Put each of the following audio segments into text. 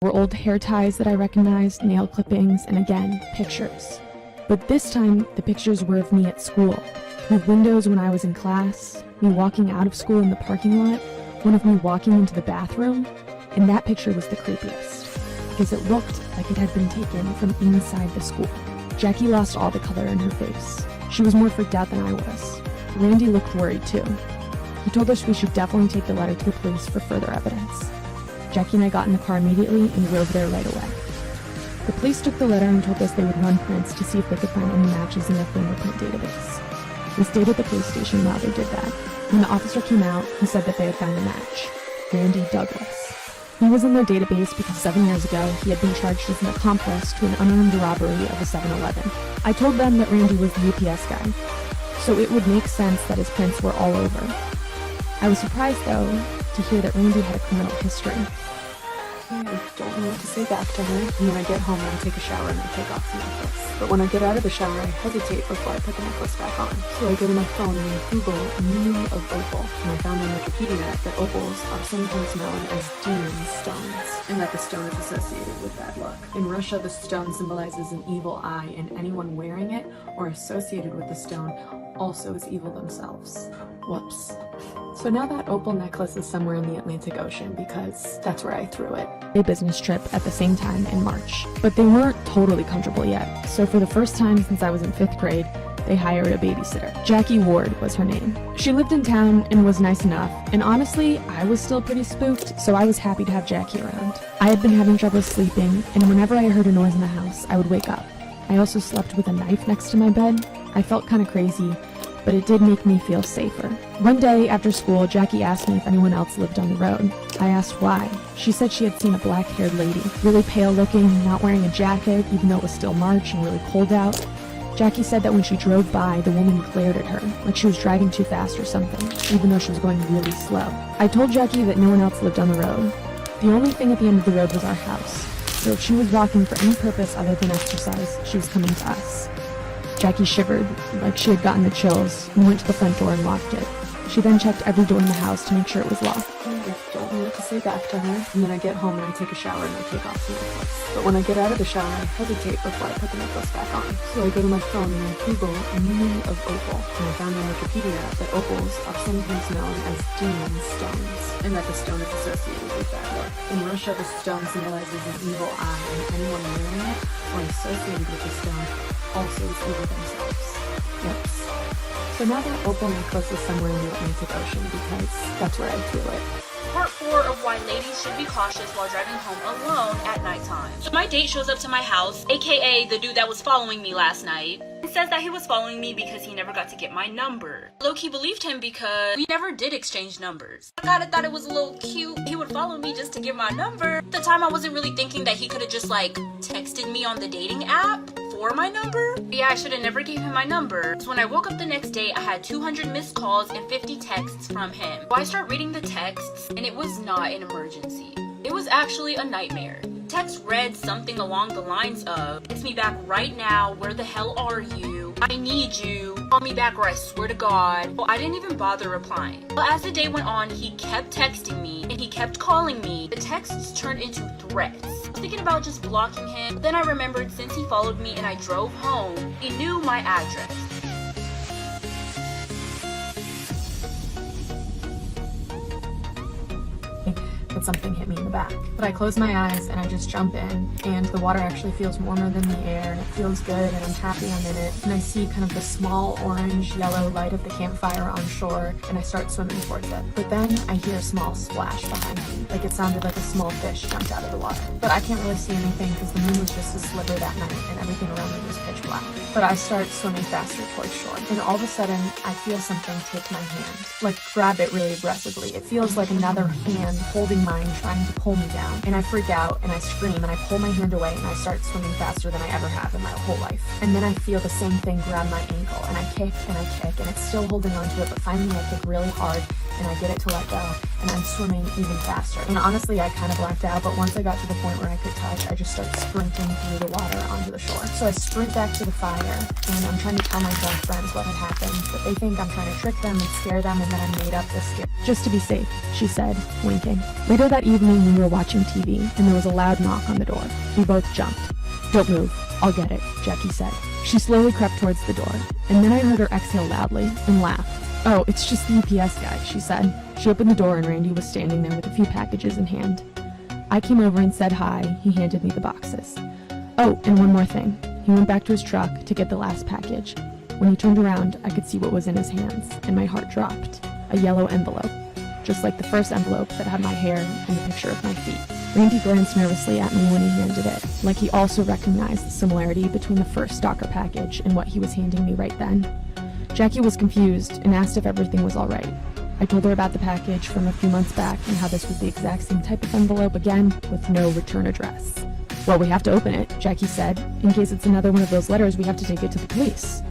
were old hair ties that I recognized, nail clippings, and again, pictures. But this time, the pictures were of me at school, with windows when I was in class, me walking out of school in the parking lot, one of me walking into the bathroom, and that picture was the creepiest, because it looked like it had been taken from inside the school. Jackie lost all the color in her face. She was more freaked out than I was. Randy looked worried too. He told us we should definitely take the letter to the police for further evidence. Jackie and I got in the car immediately and drove there right away. The police took the letter and told us they would run prints to see if they could find any matches in their fingerprint database. We stayed at the police station while they did that. When the officer came out, he said that they had found a match. Randy Douglas. He was in their database because 7 years ago, he had been charged as an accomplice to an unarmed robbery of a 7-Eleven. I told them that Randy was the UPS guy, so it would make sense that his prints were all over. I was surprised, though, to hear that Randy had a criminal history. I don't know what to say back to her, and when I get home, I take a shower and I take off the necklace. But when I get out of the shower, I hesitate before I put the necklace back on. So I go to my phone and I Google meaning of opal, and I found on Wikipedia that opals are sometimes known as demon stones, and that the stone is associated with bad luck. In Russia, the stone symbolizes an evil eye, and anyone wearing it or associated with the stone also is evil themselves. Whoops. So now that opal necklace is somewhere in the Atlantic Ocean because that's where I threw it. A business trip at the same time in March. But they weren't totally comfortable yet, so for the first time since I was in 5th grade, they hired a babysitter. Jackie Ward was her name. She lived in town and was nice enough, and honestly, I was still pretty spooked, so I was happy to have Jackie around. I had been having trouble sleeping, and whenever I heard a noise in the house, I would wake up. I also slept with a knife next to my bed. I felt kind of crazy, but it did make me feel safer. One day after school, Jackie asked me if anyone else lived on the road. I asked why. She said she had seen a black-haired lady, really pale looking, not wearing a jacket, even though it was still March and really cold out. Jackie said that when she drove by, the woman glared at her, like she was driving too fast or something, even though she was going really slow. I told Jackie that no one else lived on the road. The only thing at the end of the road was our house, so if she was walking for any purpose other than exercise, she was coming to us. Jackie shivered, like she had gotten the chills, and went to the front door and locked it. She then checked every door in the house to make sure it was locked. I don't know what to say back to her, and then I get home and I take a shower and I take off the necklace. But when I get out of the shower, I hesitate before I put the necklace back on. So I go to my phone and I Google meaning of opal, and I found on Wikipedia that opals are sometimes known as demon stones, and that the stone is associated with bad luck. In Russia, the stone symbolizes an evil eye, and anyone wearing it or associated with the stone also is evil themselves. Whoops. So now that opal necklace is somewhere in the Atlantic Ocean because that's where I threw it. Part 4 of why ladies should be cautious while driving home alone at nighttime. So my date shows up to my house, aka the dude that was following me last night, and says that he was following me because he never got to get my number. Low-key believed him because we never did exchange numbers. I kinda thought it was a little cute. He would follow me just to get my number. At the time, I wasn't really thinking that he could have just like texted me on the dating app for my number. But yeah, I should have never gave him my number. So when I woke up the next day, I had 200 missed calls and 50 texts from him. So I start reading the texts, and it was not an emergency. It was actually a nightmare. Text read something along the lines of, "Text me back right now, where the hell are you? I need you. Call me back or I swear to God." Well, I didn't even bother replying. But as the day went on, he kept texting me and he kept calling me. The texts turned into threats. I was thinking about just blocking him, but then I remembered since he followed me and I drove home, he knew my address. But something hit me in the back. But I close my eyes and I just jump in, and the water actually feels warmer than the air, and it feels good, and I'm happy I'm in it. And I see kind of the small orange yellow light of the campfire on shore, and I start swimming towards it. But then I hear a small splash behind me, like it sounded like a small fish jumped out of the water. But I can't really see anything because the moon was just a sliver that night and everything around me was pitch black. But I start swimming faster towards shore, and all of a sudden I feel something take my hand, like grab it really aggressively. It feels like another hand holding mine, trying to pull me down, and I freak out and I scream and I pull my hand away and I start swimming faster than I ever have in my whole life. And then I feel the same thing grab my ankle, and I kick and it's still holding onto it, but finally I kick really hard and I get it to let go, and I'm swimming even faster. And honestly, I kind of blacked out, but once I got to the point where I could touch, I just start sprinting through the water onto the shore. So I sprint back to the fire, and I'm trying to tell my drunk friends what had happened, but they think I'm trying to trick them and scare them, and that I made up this scare. Just to be safe, she said, winking. Later that evening, we were watching TV, and there was a loud knock on the door. We both jumped. "Don't move. I'll get it," Jackie said. She slowly crept towards the door, and then I heard her exhale loudly and laugh. "Oh, it's just the UPS guy," she said. She opened the door and Randy was standing there with a few packages in hand. I came over and said hi. He handed me the boxes. Oh, and one more thing. He went back to his truck to get the last package. When he turned around, I could see what was in his hands, and my heart dropped. A yellow envelope, just like the first envelope that had my hair and a picture of my feet. Randy glanced nervously at me when he handed it, like he also recognized the similarity between the first stalker package and what he was handing me right then. Jackie was confused and asked if everything was all right. I told her about the package from a few months back and how this was the exact same type of envelope again, with no return address. "Well, we have to open it," Jackie said. "In case it's another one of those letters, we have to take it to the police."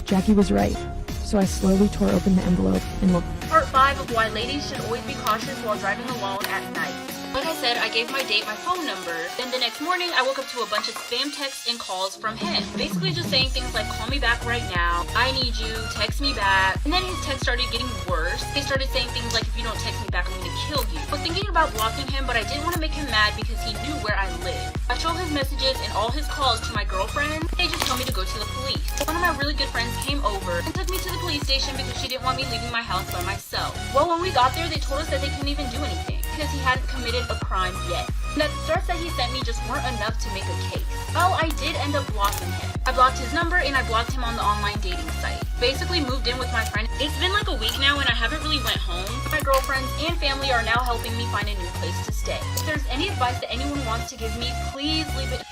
Jackie was right, so I slowly tore open the envelope and looked. Part 5 of why ladies should always be cautious while driving alone at night. Like I said, I gave my date my phone number. Then the next morning, I woke up to a bunch of spam texts and calls from him. Basically just saying things like, "Call me back right now," "I need you," "Text me back." And then his text started getting worse. They started saying things like, "If you don't text me back, I'm gonna kill you." I was thinking about blocking him, but I didn't want to make him mad because he knew where I lived. I showed his messages and all his calls to my girlfriend. They just told me to go to the police. One of my really good friends came over and took me to the police station because she didn't want me leaving my house by myself. Well, when we got there, they told us that they couldn't even do anything because he hadn't committed a crime yet. And that the threats that he sent me just weren't enough to make a case. Well, I did end up blocking him. I blocked his number and I blocked him on the online dating site. Basically moved in with my friend. It's been like a week now and I haven't really went home. My girlfriends and family are now helping me find a new place to stay. If there's any advice that anyone wants to give me, please leave it.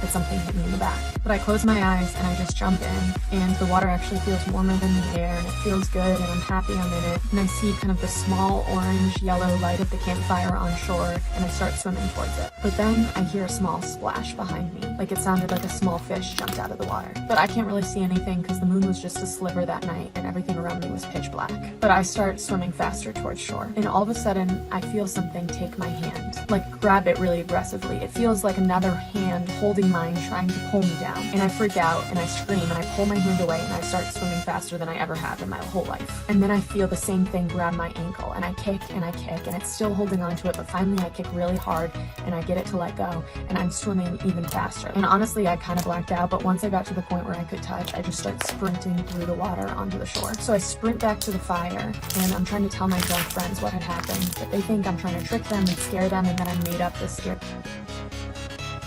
That something hit me in the back. But I close my eyes and I just jump in, and the water actually feels warmer than the air, and it feels good, and I'm happy I'm in it. And I see kind of the small orange-yellow light of the campfire on shore, and I start swimming towards it. But then I hear a small splash behind me, like it sounded like a small fish jumped out of the water. But I can't really see anything because the moon was just a sliver that night, and everything around me was pitch black. But I start swimming faster towards shore, and all of a sudden, I feel something take my hand, like grab it really aggressively. It feels like another hand holding mine, trying to pull me down. And I freak out and I scream and I pull my hand away and I start swimming faster than I ever have in my whole life. And then I feel the same thing grab my ankle, and I kick and I kick, and it's still holding on to it, but finally I kick really hard and I get it to let go, and I'm swimming even faster. And honestly, I kind of blacked out, but once I got to the point where I could touch, I just start sprinting through the water onto the shore. So I sprint back to the fire, and I'm trying to tell my drunk friends what had happened, but they think I'm trying to trick them and scare them, and that I made up this scare.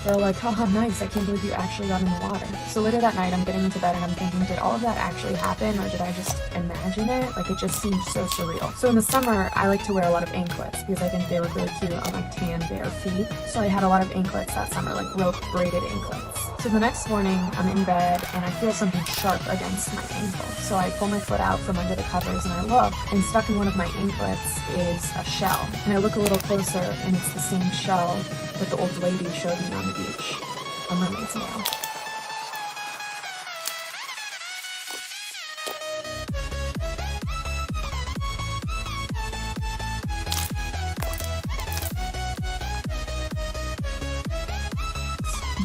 They're like, "Haha, nice, I can't believe you actually got in the water." So later that night, I'm getting into bed and I'm thinking, did all of that actually happen, or did I just imagine it? Like, it just seemed so surreal. So in the summer, I like to wear a lot of anklets because I think they look really cute on like tan, bare feet. So I had a lot of anklets that summer, like rope braided anklets. So the next morning, I'm in bed and I feel something sharp against my ankle. So I pull my foot out from under the covers and I look, and stuck in one of my anklets is a shell. And I look a little closer, and it's the same shell that the old lady showed me on the beach. A mermaid's nail.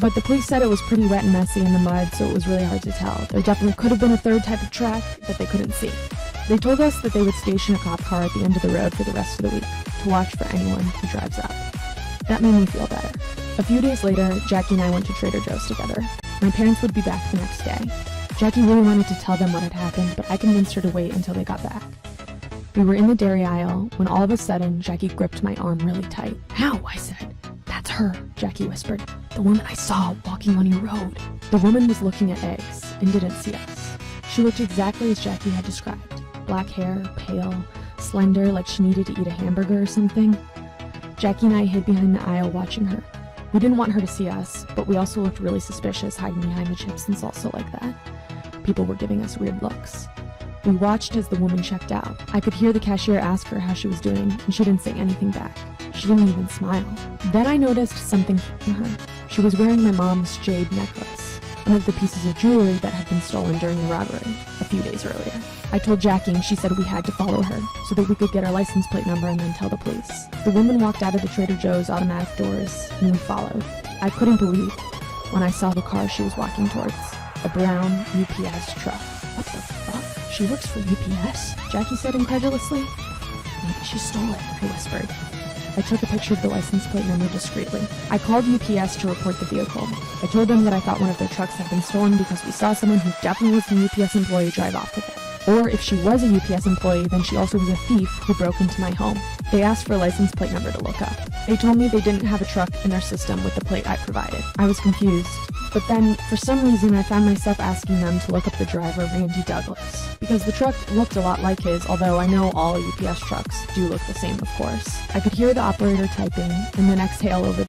But the police said it was pretty wet and messy in the mud, so it was really hard to tell. There definitely could have been a third type of track that they couldn't see. They told us that they would station a cop car at the end of the road for the rest of the week to watch for anyone who drives up. That made me feel better. A few days later, Jackie and I went to Trader Joe's together. My parents would be back the next day. Jackie really wanted to tell them what had happened, but I convinced her to wait until they got back. We were in the dairy aisle when all of a sudden, Jackie gripped my arm really tight. "Ow," I said. "That's her," Jackie whispered. "The one I saw walking on your road." The woman was looking at eggs and didn't see us. She looked exactly as Jackie had described. Black hair, pale, slender, like she needed to eat a hamburger or something. Jackie and I hid behind the aisle watching her. We didn't want her to see us, but we also looked really suspicious hiding behind the chips and salsa like that. People were giving us weird looks. We watched as the woman checked out. I could hear the cashier ask her how she was doing, and she didn't say anything back. She didn't even smile. Then I noticed something from her. She was wearing my mom's jade necklace, one of the pieces of jewelry that had been stolen during the robbery a few days earlier. I told Jackie, and she said we had to follow her so that we could get our license plate number and then tell the police. The woman walked out of the Trader Joe's automatic doors, and we followed. I couldn't believe when I saw the car she was walking towards, a brown UPS truck. What the fuck? She works for UPS? Jackie said incredulously. Maybe she stole it, I whispered. I took a picture of the license plate number discreetly. I called UPS to report the vehicle. I told them that I thought one of their trucks had been stolen because we saw someone who definitely was an UPS employee drive off with it. Or if she was a UPS employee, then she also was a thief who broke into my home. They asked for a license plate number to look up. They told me they didn't have a truck in their system with the plate I provided. I was confused. But then, for some reason, I found myself asking them to look up the driver, Randy Douglas. Because the truck looked a lot like his, although I know all UPS trucks do look the same, of course. I could hear the operator typing and then exhale over